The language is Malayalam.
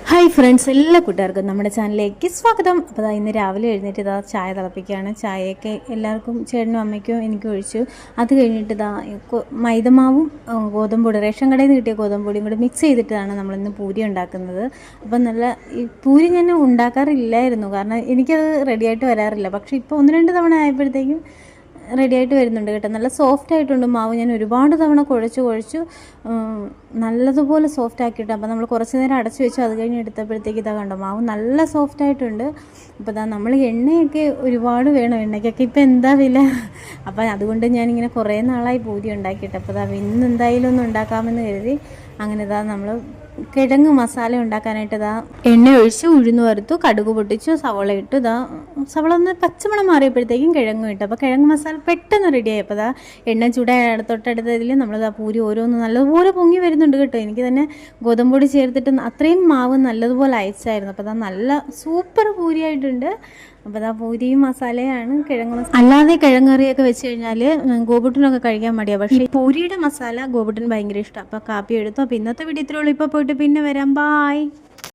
ഹായ് ഫ്രണ്ട്സ്, എല്ലാ കൂട്ടുകാർക്കും നമ്മുടെ ചാനലിലേക്ക് സ്വാഗതം. അപ്പോൾ ഇന്ന് രാവിലെ എഴുന്നേറ്റ് ചായ തിളപ്പിക്കുകയാണ്. ചായയൊക്കെ എല്ലാവർക്കും, ചേട്ടനും അമ്മയ്ക്കും എനിക്കും ഒഴിച്ചു. അത് കഴിഞ്ഞിട്ട് മൈദമാവും ഗോതമ്പൊടി, റേഷൻ കടയിൽ നിന്ന് കിട്ടിയ ഗോതമ്പൊടിയും കൂടി മിക്സ് ചെയ്തിട്ടാണ് നമ്മളിന്ന് പൂരി ഉണ്ടാക്കുന്നത്. അപ്പം ഈ പൂരി ഞാൻ ഉണ്ടാക്കാറില്ലായിരുന്നു, കാരണം എനിക്കത് റെഡിയായിട്ട് വരാറില്ല. പക്ഷേ ഇപ്പോൾ 1-2 തവണ ആയപ്പോഴത്തേക്കും റെഡിയായിട്ട് വരുന്നുണ്ട് കേട്ടോ. നല്ല സോഫ്റ്റ് ആയിട്ടുണ്ട് മാവ്. ഞാൻ ഒരുപാട് തവണ കുഴച്ചു നല്ലതുപോലെ സോഫ്റ്റ് ആക്കിയിട്ട്, അപ്പോൾ നമ്മൾ കുറച്ച് നേരം അടച്ചു വെച്ചു. അത് കഴിഞ്ഞ് എടുത്തപ്പോഴത്തേക്ക് കണ്ടോ, മാവ് നല്ല സോഫ്റ്റ് ആയിട്ടുണ്ട്. അപ്പോൾ നമ്മൾ എണ്ണയൊക്കെ ഒരുപാട് വേണം, എണ്ണയ്ക്കൊക്കെ ഇപ്പോൾ എന്താ വില. അപ്പോൾ അതുകൊണ്ട് ഞാനിങ്ങനെ കുറേ നാളായി പൂരി ഉണ്ടാക്കിയിട്ട്, അപ്പോൾ ഇന്ന് എന്തായാലും ഒന്ന് ഉണ്ടാക്കാമെന്ന് കരുതി അങ്ങനെ നമ്മൾ കിഴങ്ങ് മസാല ഉണ്ടാക്കാനായിട്ട് എണ്ണ ഒഴിച്ച് ഉഴുന്ന് വറുത്തു, കടുക് പൊട്ടിച്ചു, സവോള ഇട്ടു. സവോള ഒന്ന് പച്ചമണം മാറിയപ്പോഴത്തേക്കും കിഴങ്ങ് ഇട്ടു. അപ്പോൾ കിഴങ്ങ് മസാല പെട്ടെന്ന് റെഡിയായി. അപ്പോൾ എണ്ണ തൊട്ടടുത്തതിൽ നമ്മൾ പൂരി ഓരോന്ന് നല്ലതുപോലെ പൊങ്ങി വരുന്നുണ്ട് കേട്ടോ. എനിക്ക് തന്നെ ഗോതമ്പൊടി ചേർത്തിട്ട് അത്രയും മാവ് നല്ലതുപോലെ അയച്ചായിരുന്നു. അപ്പോൾ നല്ല സൂപ്പർ പൂരിയായിട്ടുണ്ട്. അപ്പോൾ പൂരിയും മസാലയാണ്, കിഴങ്ങ് മസാല. അല്ലാതെ കിഴങ്ങറിയൊക്കെ വെച്ച് കഴിഞ്ഞാൽ ഗോപുട്ടിനൊക്കെ കഴിക്കാൻ മടിയാണ്. പക്ഷേ ഈ പൂരിയുടെ മസാല ഗോപുട്ടിന് ഭയങ്കര ഇഷ്ടമാണ്. അപ്പോൾ കാപ്പി എടുത്തു. അപ്പോൾ ഇന്നത്തെ വീഡിയോ ഇത്രയുള്ളൂ. ഇപ്പോൾ പോയിട്ട് പിന്നെ വരാം. ബായ്.